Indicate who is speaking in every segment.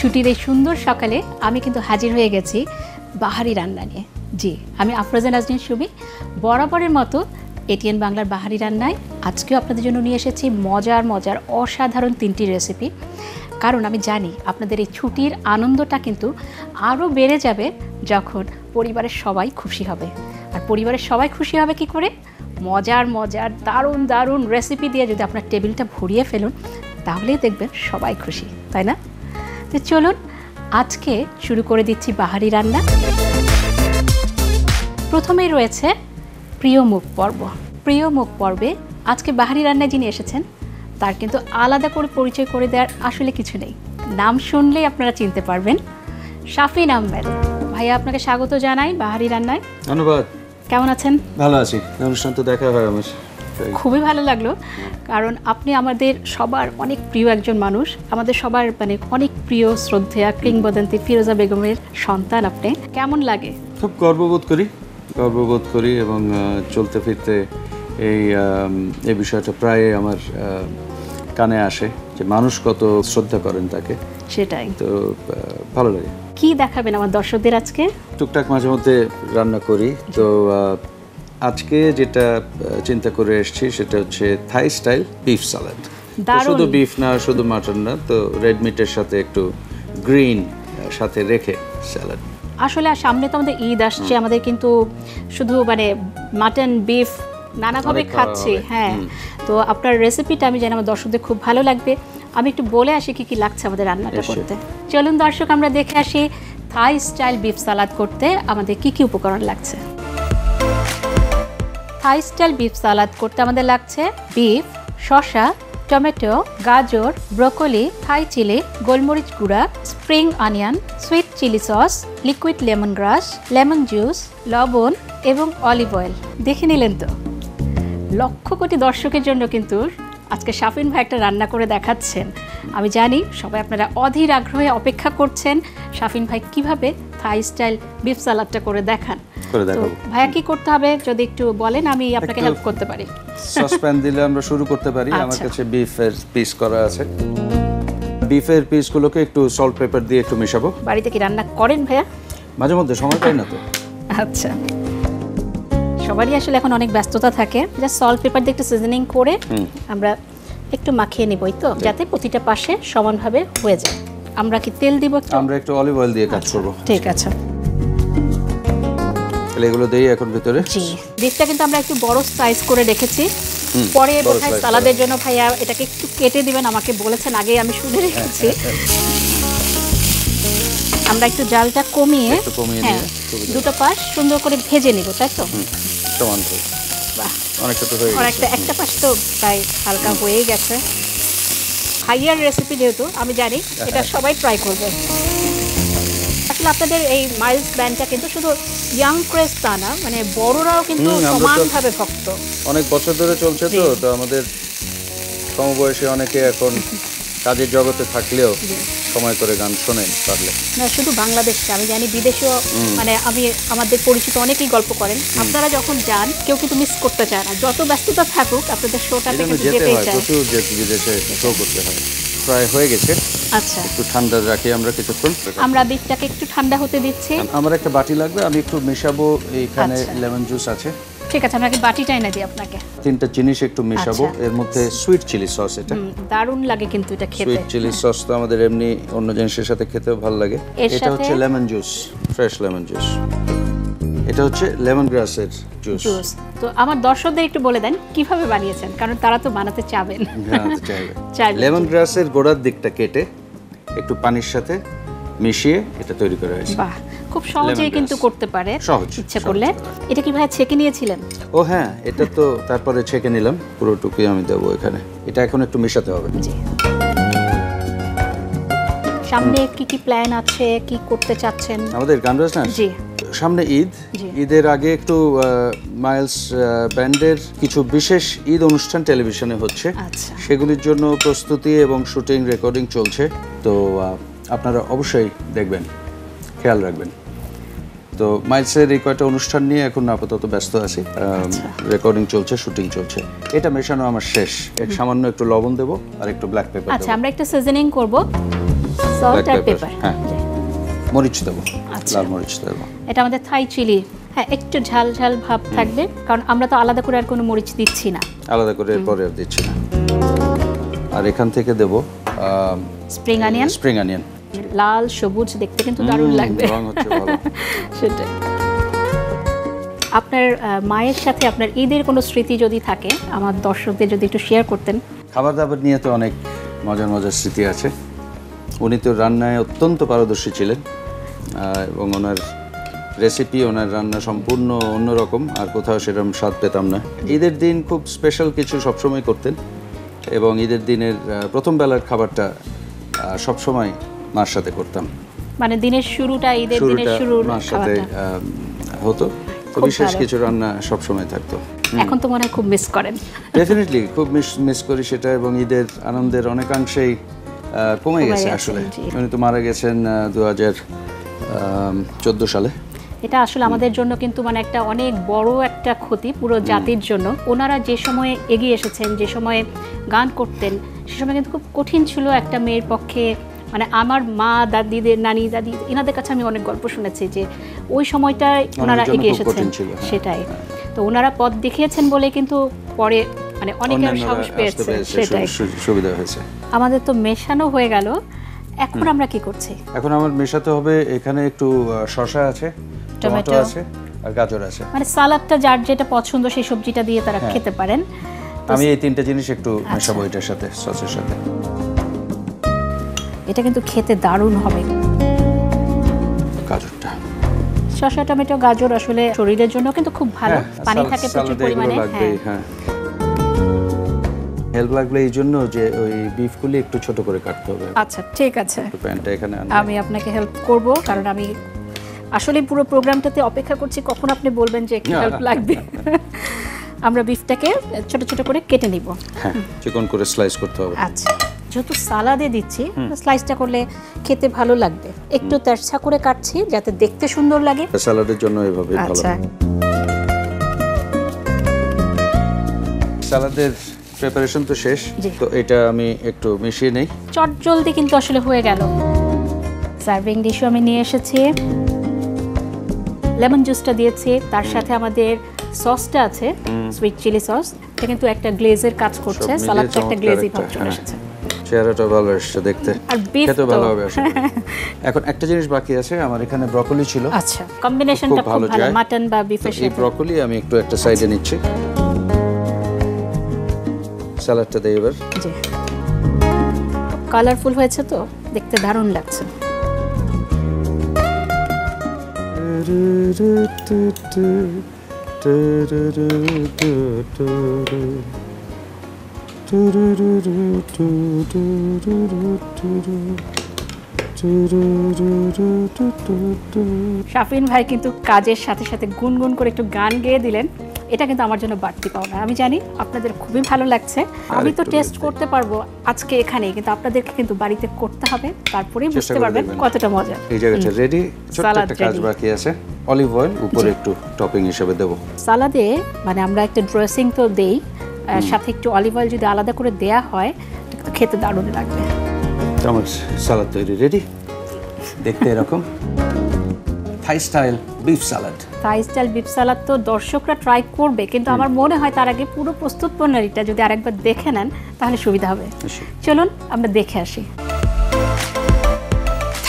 Speaker 1: ছুটির এই সুন্দর সকালে আমি কিন্তু হাজির হয়ে গেছি বাহারি রান্না নিয়ে। জি, আমি আফরোজা নাজনীন সুমি, বরাবরের মতো এটিএন বাংলার বাহারি রান্নায় আজকেও আপনাদের জন্য নিয়ে এসেছি মজার মজার অসাধারণ 3টি রেসিপি। কারণ আমি জানি আপনাদের এই ছুটির আনন্দটা কিন্তু আরও বেড়ে যাবে যখন পরিবারের সবাই খুশি হবে। আর পরিবারের সবাই খুশি হবে কি করে? মজার মজার দারুণ দারুণ রেসিপি দিয়ে যদি আপনার টেবিলটা ভরিয়ে ফেলুন, তাহলেই দেখবেন সবাই খুশি, তাই না? তো চলুন আজকে শুরু করে দিচ্ছি বাহারি রান্না। প্রথমেই রয়েছে প্রিয় মুখ পর্ব। প্রিয় মুখ পর্বে আজকে বাহারি রান্নায় যিনি এসেছেন তার কিন্তু আলাদা করে পরিচয় করে দেওয়ার আসলে কিছু নেই, নাম শুনলেই আপনারা চিনতে পারবেন। শাফিন আহমেদ ভাইয়া, আপনাকে স্বাগত জানাই বাহারি রান্নায়।
Speaker 2: ধন্যবাদ।
Speaker 1: কেমন আছেন?
Speaker 2: ভালো আছি। অনুষ্ঠান তো দেখা হয় আমার,
Speaker 1: খুবই ভালো লাগলো, কারণ আপনি আমাদের সবার অনেক প্রিয় একজন মানুষ, আমাদের সবার মানে অনেক প্রিয় শ্রদ্ধেয়া কিংবদন্তি ফিরোজা বেগমের সন্তান আপনি। কেমন লাগে?
Speaker 2: খুব গর্ববোধ করি এবং চলতে ফিরতে এই বিষয়টা প্রায় আমার কানে আসে যে মানুষ কত শ্রদ্ধা করেন তাকে।
Speaker 1: সেটাই
Speaker 2: তো ভালো লাগে।
Speaker 1: কি দেখাবেন আমার দর্শকদের আজকে?
Speaker 2: টুকটাক মাঝে মধ্যে রান্না করি। তো আজকে যেটা চিন্তা করে এসেছি সেটা হচ্ছে থাই স্টাইল বিফ সালাদ। শুধু বিফ না, শুধু মাটন না, তো রেড মিটের সাথে একটু গ্রিন সাথে রেখে স্যালাড।
Speaker 1: আসলে সামনে তো আমাদের ঈদ আসছে, আমাদের কিন্তু শুধু মানে মাটন বিফ নানাভাবে খাচ্ছি। হ্যাঁ, তো আপনার রেসিপিটা আমি জানি আমার দর্শকদের খুব ভালো লাগবে। আমি একটু বলে আসি কি কি লাগছে আমাদের রান্নাটা করতে। চলুন দর্শক আমরা দেখে আসি থাই স্টাইল বিফ সালাদ করতে আমাদের কি কি উপকরণ লাগছে। থাই স্টাইল বিফ সালাদ করতে আমাদের লাগছে বিফ, শসা, টমেটো, গাজর, ব্রোকলি, থাই চিলি, গোলমরিচ গুঁড়া, spring onion, sweet chilli sauce, liquid lemongrass, lemon juice, লবণ এবং অলিভ অয়েল। দেখে নিলেন তো, লক্ষ কোটি দর্শকের জন্য কিন্তু আজকে শাফিন ভাই একটা রান্না করে দেখাচ্ছেন। আমি জানি সবাই আপনারা অধীর আগ্রহে অপেক্ষা করছেন শাফিন ভাই কিভাবে থাই স্টাইল বিফ সালাদটা করে দেখান। ভাইয়া কি করতে হবে যদি একটু বলেন, আমি আপনাকে হেল্প করতে পারি।
Speaker 2: সসপ্যান দিলে আমরা শুরু করতে পারি। আমার কাছে বিফের পিস করা আছে। বিফের পিসগুলোকে একটু সল্ট পেপার দিয়ে একটু মেশাবো।
Speaker 1: বাড়িতে কি রান্না করেন ভাইয়া?
Speaker 2: মাঝে মধ্যে, সময় পাই না তো।
Speaker 1: আচ্ছা, সবারই আসলে এখন অনেক ব্যস্ততা থাকে। যা সল্ট পেপার দিয়ে একটু সিজনিং করে আমরা একটু মাখিয়ে নিবই তো, যাতে প্রতিটা পাশে সমানভাবে হয়ে যায়। আমরা কি তেল দিব?
Speaker 2: আমরা একটু অলিভ অয়েল দিয়ে কাজ করব।
Speaker 1: ঠিক আছে,
Speaker 2: এগুলো দেই এখন ভিতরে।
Speaker 1: জি, বিফটা কিন্তু আমরা একটু বড় সাইজ করে রেখেছি। পরে বোধহয় সালাদের জন্য ভাইয়া এটাকে একটু কেটে দিবেন, আমাকে বলেছেন আগে, আমি শুনে রেখেছি। আমরা একটু জালটা কমিয়ে দুটো পাশ সুন্দর করে ভেজে নিব, তাই তো?
Speaker 2: সমান করে। বাহ, অনেকটা তো হয়ে গেছে।
Speaker 1: একটা পাশ তো প্রায় হালকা হয়ে গেছে। হাইয়ার রেসিপি যেহেতু আমি জানি এটা সবাই ট্রাই করবে। আসলে আপনাদের এই মাইলস ব্যান্ডটা কিন্তু শুধু ইয়াং ক্রেজ তা না, মানে বড়রাও কিন্তু সমানভাবে ভক্ত।
Speaker 2: অনেক বছর ধরে চলছে তো আমাদের সমবয়সী অনেকে এখন কাজের জগতে থাকলেও সময় করে গান শোনেন পারলে।
Speaker 1: না শুধু বাংলাদেশে, আমি জানি বিদেশেও, মানে আমি আমাদের পরিচিত অনেকেই গল্প করেন আপনারা যখন যান কেউ কিন্তু মিস করতে চায় না, যত ব্যস্ততা থাকুক আপনাদের শোটাতে কিন্তু যেতেই চায়।
Speaker 2: প্রচুর বিদেশে শো করতে হয়। প্রায় হয়ে গেছে।
Speaker 1: আচ্ছা,
Speaker 2: একটু ঠান্ডা রাখি আমরা কিছুক্ষণ।
Speaker 1: আমরা বিফটাকে একটু ঠান্ডা হতে দিচ্ছি।
Speaker 2: আমার একটা বাটি লাগবে, আমি একটু মেশাবো। এইখানে লেমন জুস আছে।
Speaker 1: ঠিক আছে, আমরা কি বাটিটা এনে দিই আপনাকে?
Speaker 2: 3টা জিনিস একটু মেশাবো। এর মধ্যে সুইট চিলি সস, এটা
Speaker 1: দারুণ লাগে কিন্তু এটা খেতে।
Speaker 2: সুইট চিলি সস তো আমাদের এমনি অন্য জিনিসের সাথে খেতেও ভালো লাগে। এটা হচ্ছে lemon juice, fresh lemon juice. এটা হচ্ছে লেমন গ্রাসের জুস।
Speaker 1: তো আমার দর্শকদের একটু বলে দেন কিভাবে বানিয়েছেন, কারণ তারা তো বানাতে চাবেন।
Speaker 2: লেমন গ্রাসের গোড়ার দিকটা কেটে একটু পানির সাথে মিশিয়ে এটা তৈরি করা হয়েছে।
Speaker 1: বাহ, খুব সহজেই কিন্তু করতে পারে ইচ্ছে করলে। এটা কি ভাই ছেঁকে নিয়েছিলেন?
Speaker 2: ও হ্যাঁ, এটা তো তারপরে ছেঁকে নিলাম, পুরোটুকুই আমি দেবো এখানে। এটা এখন একটু মেশাতে হবে।
Speaker 1: জি, সামনে কি কি প্ল্যান আছে, কি করতে চাচ্ছেন?
Speaker 2: আমাদের গান বাজনা?
Speaker 1: জি,
Speaker 2: সামনে ঈদ, ঈদের আগে একটু মাইলস ব্যান্ডের কিছু বিশেষ ঈদ অনুষ্ঠান টেলিভিশনে হচ্ছে, সেগুলির জন্য প্রস্তুতি এবং শুটিং রেকর্ডিং চলছে। তো আপনারা অবশ্যই দেখবেন, খেয়াল রাখবেন। তো মাইলসের এই কয়টা অনুষ্ঠান নিয়ে এখন আপাতত ব্যস্ত আছি, রেকর্ডিং চলছে, শুটিং চলছে। এটা মেশানো আমার শেষ, সামান্য একটু লবণ দেবো আর একটু ব্ল্যাক পেপার।
Speaker 1: আচ্ছা, আমরা একটু সিজনিং করব, সল্ট আর পেপার।
Speaker 2: হ্যাঁ, মরিচ দেবো, লাল মরিচ দেবো।
Speaker 1: এটা আমাদের থাই চিলি। হ্যাঁ, একটু ঝাল ঝাল ভাব থাকবে, কারণ আমরা তো আলাদা করে আর কোনো মরিচ দিচ্ছি না,
Speaker 2: আলাদা করে পরে আর দিচ্ছি না। আর এখান থেকে দেবো
Speaker 1: স্প্রিং অনিয়ন।
Speaker 2: স্প্রিং অনিয়ন
Speaker 1: লাল সবুজ, দেখতে কিন্তু দারুণ লাগবে।
Speaker 2: রং হচ্ছে ভালো।
Speaker 1: সেটাই। আপনার মায়ের সাথে আপনার ঈদের কোনো স্মৃতি যদি থাকে, আমার দর্শকদের যদি একটু শেয়ার করতেন।
Speaker 2: খাবার দাবার নিয়ে তো অনেক মজার মজার স্মৃতি আছে। উনি তো রান্নায় অত্যন্ত পারদর্শী ছিলেন এবং ওনার রেসিপি, ওনার রান্না সম্পূর্ণ অন্যরকম, আর কোথাও সেরকম স্বাদ পেতাম না। ঈদের দিন খুব স্পেশাল কিছু সবসময় করতেন, এবং ঈদের দিনের প্রথম বেলার খাবারটা সবসময় মার সাথে করতাম।
Speaker 1: মানে দিনের শুরুটা, ঈদের দিনের শুরুর
Speaker 2: মার সাথে হতো। তো বিশেষ কিছু রান্না সবসময় থাকতো।
Speaker 1: এখন তো মনে হয় খুব মিস করেন।
Speaker 2: ডেফিনেটলি খুব মিস করি সেটা, এবং ঈদের আনন্দের অনেকাংশেই কমে গেছে আসলে। উনি তো মারা গেছেন 2014 সালে।
Speaker 1: এটা আসলে আমাদের জন্য কিন্তু মানে একটা অনেক বড় একটা ক্ষতি পুরো জাতির জন্য। ওনারা যে সময়ে এগিয়ে এসেছেন, যে সময়ে গান করতেন, সে সময় কিন্তু খুব কঠিন ছিল একটা মেয়ের পক্ষে। মানে আমার মা, দাদিদের, নানি দাদি, এনাদের কাছে আমি অনেক গল্প শুনেছি যে ওই সময়টায় ওনারা এগিয়ে এসেছেন। সেটাই। তো ওনারা পথ দেখিয়েছেন বলে কিন্তু পরে মানে অনেকের সাহস পেয়েছে। সেটাই,
Speaker 2: সুবিধা হয়েছে।
Speaker 1: আমাদের তো মেশানো হয়ে গেল, এখন আমরা কি করছি?
Speaker 2: এখন আমার মেশাতে হবে। এখানে একটু শসা আছে, টমেটো আছে আর গাজর আছে।
Speaker 1: মানে সালাদটা যার যেটা পছন্দ সেই সবজিটা দিয়ে তারা খেতে পারেন।
Speaker 2: আমি এই তিনটা জিনিস একটু মেশাবো এটার সাথে, সসের সাথে।
Speaker 1: এটা কিন্তু খেতে দারুণ হবে।
Speaker 2: গাজরটা,
Speaker 1: শসা, টমেটো, গাজর আসলে শরীরের জন্য কিন্তু খুব ভালো, পানি থাকে প্রচুর পরিমাণে। হ্যাঁ,
Speaker 2: হেল্প লাগবে এই জন্য যে ওই বিফগুলি একটু ছোট করে কাটতে হবে।
Speaker 1: আচ্ছা, ঠিক আছে,
Speaker 2: প্যানটা এখানে
Speaker 1: আমি আপনাকে হেল্প করব, কারণ আমি আসলে পুরো প্রোগ্রামটাতে অপেক্ষা করছি কখন আপনি বলবেন যে একটু হেল্প লাগবে। আমরা বিফটাকে ছোট ছোট করে কেটে নিব।
Speaker 2: হ্যাঁ, চিকন করে স্লাইস করতে হবে।
Speaker 1: আচ্ছা, যেহেতু সালাদে দিচ্ছি, স্লাইসটা করলে খেতে ভালো লাগবে। একটু তেরছা করে কাটছি যাতে দেখতে সুন্দর লাগে।
Speaker 2: সালাদের জন্য এইভাবে ভালো।
Speaker 1: আচ্ছা,
Speaker 2: সালাদের প্রিপারেশন তো শেষ, তো এটা আমি একটু মিশিয়ে নেই।
Speaker 1: চটজলদি কিন্তু আসলে হয়ে গেল। সার্ভিং ডিশও আমি নিয়ে এসেছি, লেমন জুসটা দিয়েছি, তার সাথে আমাদের সসটা আছে, সুইট চিলি সস। এটা কিন্তু একটা গ্লেজের কাজ করছে, সালাদটা একটা গ্লেজি ভাব চলে এসেছে।
Speaker 2: চেহারাটা ভালো এসেছে দেখতে,
Speaker 1: আর বিফ
Speaker 2: খেতে ভালো হবে আসলে। এখন একটা জিনিস বাকি আছে, আমার এখানে ব্রকলি ছিল।
Speaker 1: আচ্ছা, কম্বিনেশনটা খুব ভালো, মাটন বা বিফের সাথে।
Speaker 2: এই ব্রকলি আমি একটু একটা সাইডে নিচ্ছি। সালাদটা দেই এবার।
Speaker 1: জি, কালারফুল হয়েছে তো, দেখতে দারুণ লাগছে। শাফিন ভাই কিন্তু কাজের সাথে সাথে গুনগুন করে একটু গান গেয়ে দিলেন। এটা কিন্তু আমার জন্য বাড়তি পাওনা। আমি জানি আপনাদের খুবই ভালো লাগছে। আমি তো টেস্ট করতে পারবো আজকে এখানেই, কিন্তু আপনাদেরকে কিন্তু বাড়িতে করতে হবে, তারপরেই বুঝতে পারবেন কতটা মজা।
Speaker 2: এই জায়গাটা রেডি। ছোট্ট একটা কাজ বাকি আছে, অলিভ অয়েল উপরে একটু টপিং হিসেবে দেব।
Speaker 1: সালাদে মানে আমরা একটা ড্রেসিং তো দেই, সাথে একটু অলিভ অয়েল যদি আলাদা করে দেয়া হয় তো খেতে দারুণ লাগবে।
Speaker 2: আমার সালাদ তৈরি, রেডি। দেখতে এরকম থাই স্টাইল বিফ সালাদ।
Speaker 1: থাই স্টাইল বিফ সালাদ তো দর্শকরা ট্রাই করবে, কিন্তু আমার মনে হয় তার আগে পুরো প্রস্তুত প্রণালীটা যদি আরেকবার দেখে নেন তাহলে সুবিধা হবে। চলুন আমরা দেখে আসি।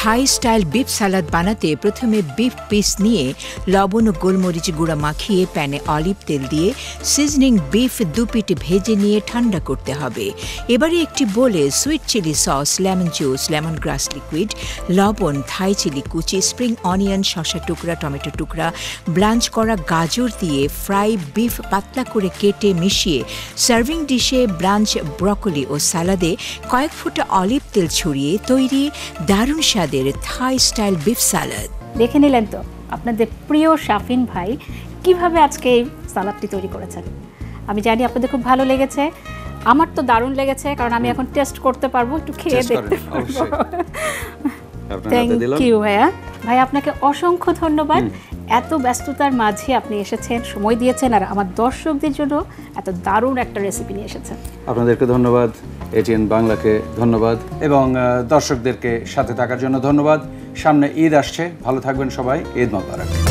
Speaker 3: থাই স্টাইল বিফ সালাদ বানাতে প্রথমে বিফ পিস নিয়ে লবণ ও গোলমরিচ গুঁড়া মাখিয়ে প্যানে অলিভ তেল দিয়ে সিজনিং বিফ 2 পিঠ ভেজে নিয়ে ঠান্ডা করতে হবে। এবারে একটি বোলে sweet chilli sauce, lemon juice, lemongrass liquid, লবণ, থাই চিলি কুচি, স্প্রিং অনিয়ন, শসা টুকরা, টমেটো টুকরা, ব্লাঞ্চ করা গাজর দিয়ে ফ্রাই বিফ পাতলা করে কেটে মিশিয়ে সার্ভিং ডিশে ব্রাঞ্চ, ব্রকলি ও সালাদে কয়েক ফোঁটা অলিভ তেল ছড়িয়ে তৈরি দারুণ স্বাদের থাই স্টাইল বিফ সালাদ।
Speaker 1: দেখে নিলেন তো আপনাদের প্রিয় শাফিন ভাই কিভাবে আজকে এই সালাদটি তৈরি করেছেন। আমি জানি আপনাদের খুব ভালো লেগেছে, আমার তো দারুণ লেগেছে, কারণ আমি এখন টেস্ট করতে পারবো, একটু খেয়ে দেখতে পারবো। থ্যাংক ইউ ভাইয়া। ভাই আপনাকে অসংখ্য ধন্যবাদ, এত ব্যস্ততার মাঝে আপনি এসেছেন, সময় দিয়েছেন, আর আমার দর্শকদের জন্য এত দারুণ একটা রেসিপি নিয়ে এসেছেন।
Speaker 2: আপনাদেরকে ধন্যবাদ, এটিএন বাংলাকে ধন্যবাদ, এবং দর্শকদেরকে সাথে থাকার জন্য ধন্যবাদ। সামনে ঈদ আসছে, ভালো থাকবেন সবাই, ঈদ মোবারক।